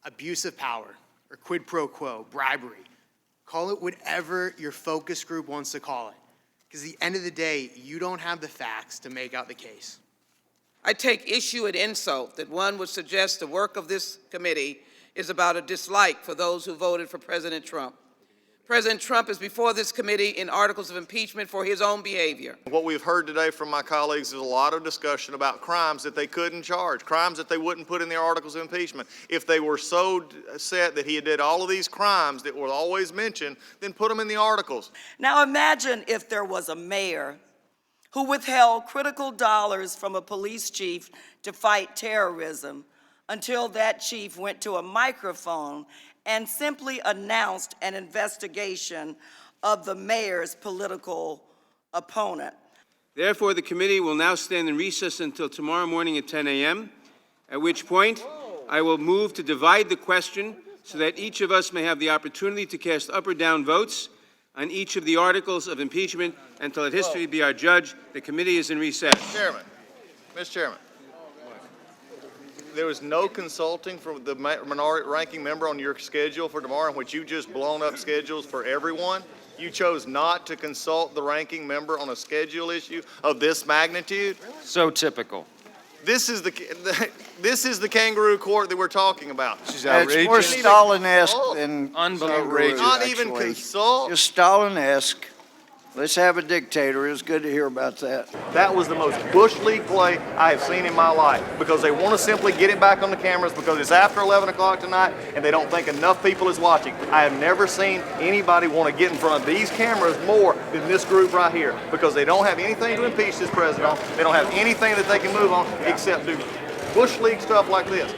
abuse of power, or quid pro quo, bribery. Call it whatever your focus group wants to call it. Because at the end of the day, you don't have the facts to make out the case. I take issue and insult that one would suggest the work of this committee is about a dislike for those who voted for President Trump. President Trump is before this committee in articles of impeachment for his own behavior. What we've heard today from my colleagues is a lot of discussion about crimes that they couldn't charge, crimes that they wouldn't put in their articles of impeachment. If they were so set that he did all of these crimes that were always mentioned, then put them in the articles. Now imagine if there was a mayor who withheld critical dollars from a police chief to fight terrorism until that chief went to a microphone and simply announced an investigation of the mayor's political opponent. Therefore, the committee will now stand in recess until tomorrow morning at 10 a.m., at which point I will move to divide the question so that each of us may have the opportunity to cast up or down votes on each of the articles of impeachment, and to let history be our judge. The committee is in recess. Mr. Chairman, there was no consulting from the minority ranking member on your schedule for tomorrow, in which you just blown up schedules for everyone. You chose not to consult the ranking member on a schedule issue of this magnitude. So typical. This is the kangaroo court that we're talking about. It's more Stalin-esque than Unbelievable. Not even consult. Just Stalin-esque. Let's have a dictator. It was good to hear about that. That was the most Bush League play I have seen in my life, because they want to simply get it back on the cameras because it's after 11 o'clock tonight and they don't think enough people is watching. I have never seen anybody want to get in front of these cameras more than this group right here, because they don't have anything to impeach this president on. They don't have anything that they can move on except do Bush League stuff like this.